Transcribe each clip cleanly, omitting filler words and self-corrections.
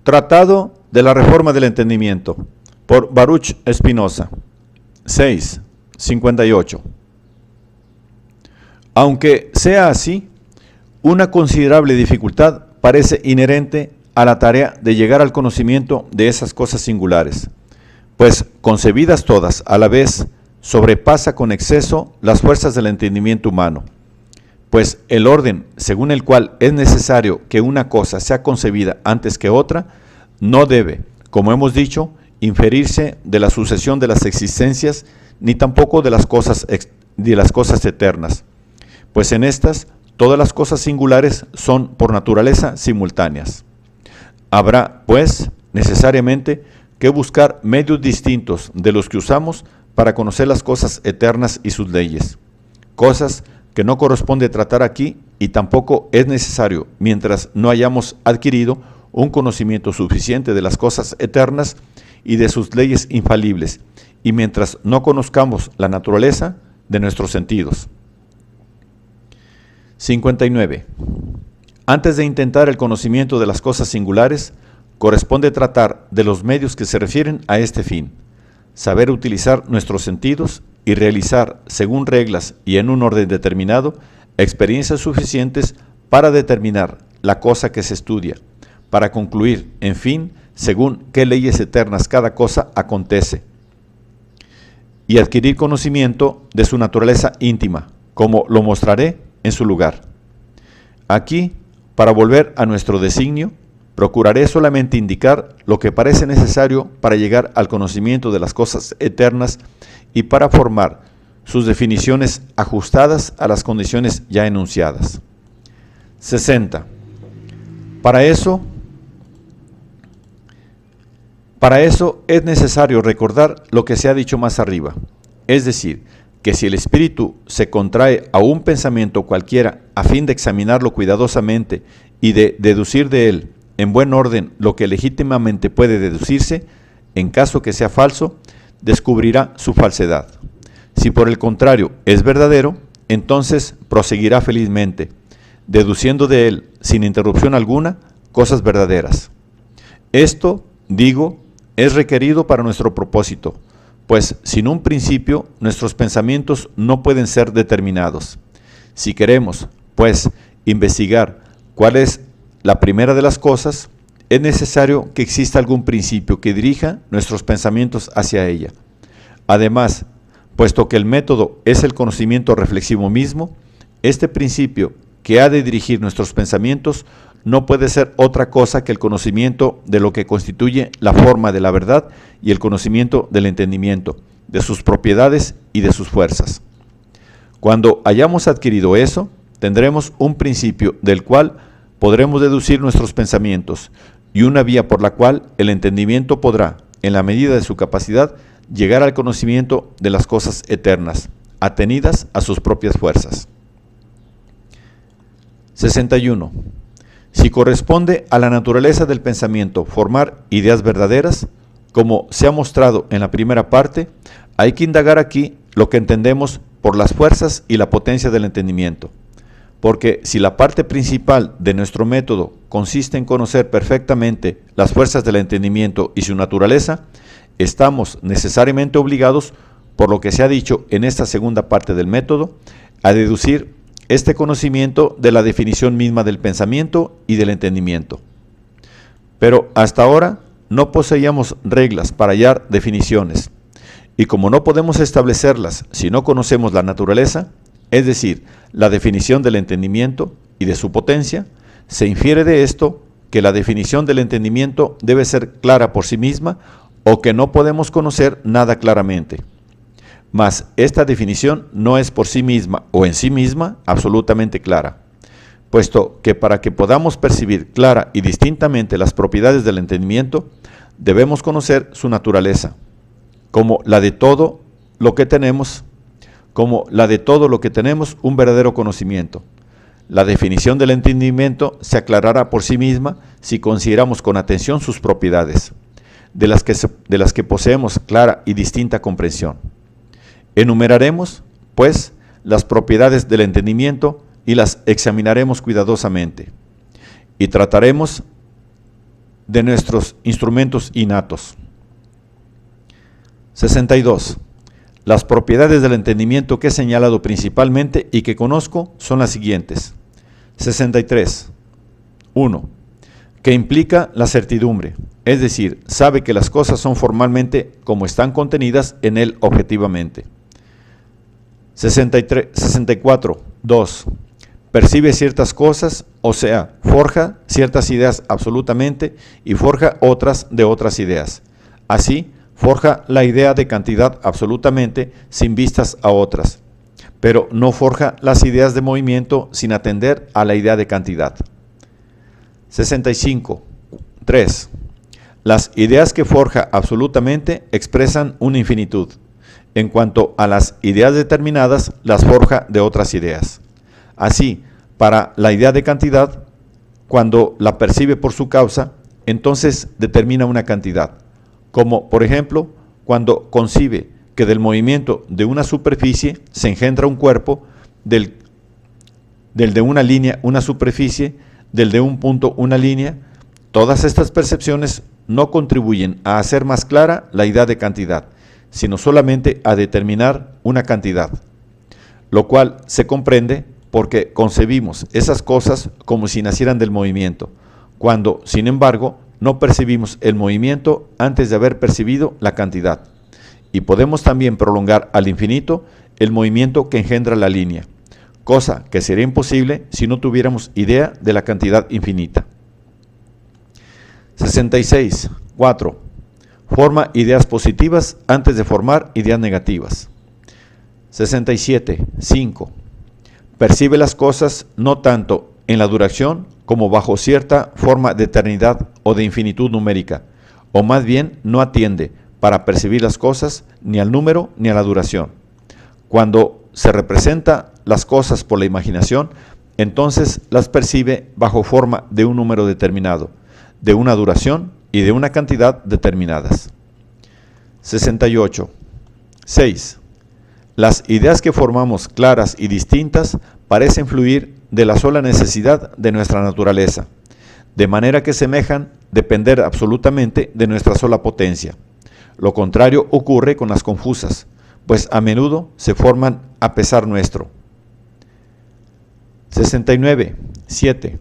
Tratado de la Reforma del Entendimiento, por Baruch Spinoza, 6:58. Aunque sea así, una considerable dificultad parece inherente a la tarea de llegar al conocimiento de esas cosas singulares, pues concebidas todas a la vez, sobrepasa con exceso las fuerzas del entendimiento humano, pues el orden según el cual es necesario que una cosa sea concebida antes que otra, no debe, como hemos dicho, inferirse de la sucesión de las existencias, ni tampoco de las cosas eternas, pues en estas todas las cosas singulares son por naturaleza simultáneas. Habrá, pues, necesariamente que buscar medios distintos de los que usamos para conocer las cosas eternas y sus leyes, cosas que no corresponde tratar aquí y tampoco es necesario mientras no hayamos adquirido un conocimiento suficiente de las cosas eternas y de sus leyes infalibles, y mientras no conozcamos la naturaleza de nuestros sentidos. 59. Antes de intentar el conocimiento de las cosas singulares, corresponde tratar de los medios que se refieren a este fin, saber utilizar nuestros sentidos y realizar, según reglas y en un orden determinado, experiencias suficientes para determinar la cosa que se estudia, para concluir, en fin, según qué leyes eternas cada cosa acontece, y adquirir conocimiento de su naturaleza íntima, como lo mostraré en su lugar. Aquí, para volver a nuestro designio, procuraré solamente indicar lo que parece necesario para llegar al conocimiento de las cosas eternas y para formar sus definiciones ajustadas a las condiciones ya enunciadas. 60. Para eso es necesario recordar lo que se ha dicho más arriba, es decir, que si el espíritu se contrae a un pensamiento cualquiera a fin de examinarlo cuidadosamente y de deducir de él en buen orden lo que legítimamente puede deducirse, en caso que sea falso, descubrirá su falsedad. Si por el contrario es verdadero, entonces proseguirá felizmente, deduciendo de él, sin interrupción alguna, cosas verdaderas. Esto, digo, es requerido para nuestro propósito, pues sin un principio nuestros pensamientos no pueden ser determinados. Si queremos, pues, investigar cuál es la primera de las cosas, es necesario que exista algún principio que dirija nuestros pensamientos hacia ella. Además, puesto que el método es el conocimiento reflexivo mismo, este principio que ha de dirigir nuestros pensamientos no puede ser otra cosa que el conocimiento de lo que constituye la forma de la verdad y el conocimiento del entendimiento, de sus propiedades y de sus fuerzas. Cuando hayamos adquirido eso, tendremos un principio del cual podremos deducir nuestros pensamientos y una vía por la cual el entendimiento podrá, en la medida de su capacidad, llegar al conocimiento de las cosas eternas, atenidas a sus propias fuerzas. 61. Si corresponde a la naturaleza del pensamiento formar ideas verdaderas, como se ha mostrado en la primera parte, hay que indagar aquí lo que entendemos por las fuerzas y la potencia del entendimiento. Porque si la parte principal de nuestro método consiste en conocer perfectamente las fuerzas del entendimiento y su naturaleza, estamos necesariamente obligados, por lo que se ha dicho en esta segunda parte del método, a deducir este conocimiento de la definición misma del pensamiento y del entendimiento. Pero hasta ahora no poseíamos reglas para hallar definiciones, y como no podemos establecerlas si no conocemos la naturaleza, es decir, la definición del entendimiento y de su potencia, se infiere de esto que la definición del entendimiento debe ser clara por sí misma o que no podemos conocer nada claramente. Mas esta definición no es por sí misma o en sí misma absolutamente clara, puesto que para que podamos percibir clara y distintamente las propiedades del entendimiento, debemos conocer su naturaleza, como la de todo lo que tenemos un verdadero conocimiento. La definición del entendimiento se aclarará por sí misma si consideramos con atención sus propiedades, de las que poseemos clara y distinta comprensión. Enumeraremos, pues, las propiedades del entendimiento y las examinaremos cuidadosamente, y trataremos de nuestros instrumentos innatos. 62. Las propiedades del entendimiento que he señalado principalmente y que conozco son las siguientes. 63. 1. Que implica la certidumbre, es decir, sabe que las cosas son formalmente como están contenidas en él objetivamente. 64. 2. Percibe ciertas cosas, o sea, forja ciertas ideas absolutamente y forja otras de otras ideas. Así, forja la idea de cantidad absolutamente sin vistas a otras, pero no forja las ideas de movimiento sin atender a la idea de cantidad. 65. 3. Las ideas que forja absolutamente expresan una infinitud. En cuanto a las ideas determinadas, las forja de otras ideas. Así, para la idea de cantidad, cuando la percibe por su causa, entonces determina una cantidad. Como, por ejemplo, cuando concibe que del movimiento de una superficie se engendra un cuerpo, del de una línea una superficie, del de un punto una línea. Todas estas percepciones no contribuyen a hacer más clara la idea de cantidad, sino solamente a determinar una cantidad, lo cual se comprende porque concebimos esas cosas como si nacieran del movimiento, cuando, sin embargo, no percibimos el movimiento antes de haber percibido la cantidad. Y podemos también prolongar al infinito el movimiento que engendra la línea, cosa que sería imposible si no tuviéramos idea de la cantidad infinita. 66. 4. Forma ideas positivas antes de formar ideas negativas. 67. 5. Percibe las cosas no tanto en la duración como bajo cierta forma de eternidad o de infinitud numérica, o más bien no atiende para percibir las cosas ni al número ni a la duración. Cuando se representa las cosas por la imaginación, entonces las percibe bajo forma de un número determinado, de una duración y de una cantidad determinadas. 68. 6. Las ideas que formamos claras y distintas parecen fluir de la sola necesidad de nuestra naturaleza, de manera que semejan depender absolutamente de nuestra sola potencia. Lo contrario ocurre con las confusas, pues a menudo se forman a pesar nuestro. 69. 7.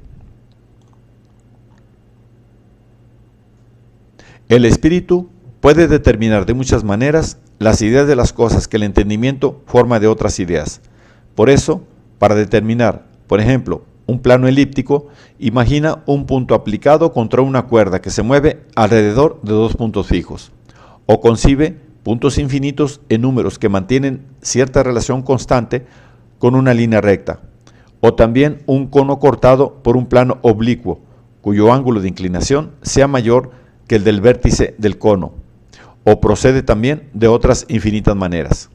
El espíritu puede determinar de muchas maneras las ideas de las cosas que el entendimiento forma de otras ideas. Por eso, para determinar, por ejemplo, un plano elíptico, imagina un punto aplicado contra una cuerda que se mueve alrededor de dos puntos fijos, o concibe puntos infinitos en números que mantienen cierta relación constante con una línea recta, o también un cono cortado por un plano oblicuo, cuyo ángulo de inclinación sea mayor que el del vértice del cono, o procede también de otras infinitas maneras.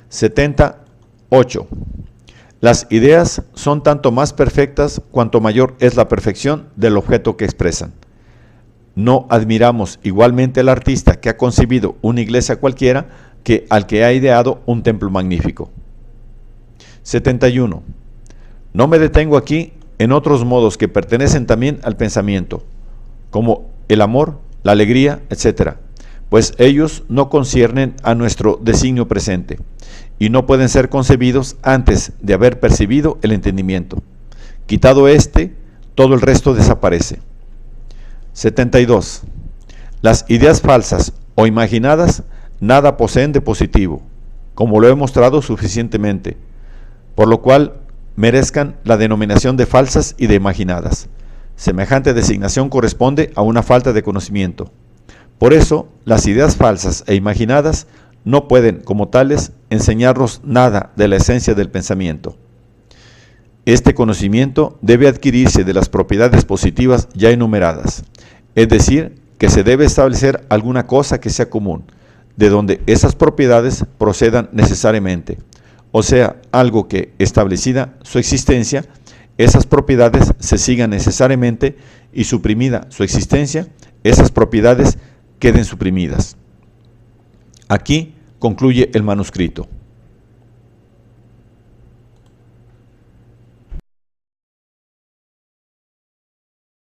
78. Las ideas son tanto más perfectas cuanto mayor es la perfección del objeto que expresan. No admiramos igualmente al artista que ha concebido una iglesia cualquiera que al que ha ideado un templo magnífico. 71. No me detengo aquí en otros modos que pertenecen también al pensamiento, como el amor, la alegría, etc., pues ellos no conciernen a nuestro designio presente y no pueden ser concebidos antes de haber percibido el entendimiento. Quitado éste, todo el resto desaparece. 72. Las ideas falsas o imaginadas nada poseen de positivo, como lo he mostrado suficientemente, por lo cual merezcan la denominación de falsas y de imaginadas. Semejante designación corresponde a una falta de conocimiento. Por eso, las ideas falsas e imaginadas no pueden, como tales, enseñarnos nada de la esencia del pensamiento. Este conocimiento debe adquirirse de las propiedades positivas ya enumeradas, es decir, que se debe establecer alguna cosa que sea común, de donde esas propiedades procedan necesariamente, o sea, algo que, establecida su existencia, esas propiedades se sigan necesariamente y suprimida su existencia, esas propiedades queden suprimidas. Aquí concluye el manuscrito.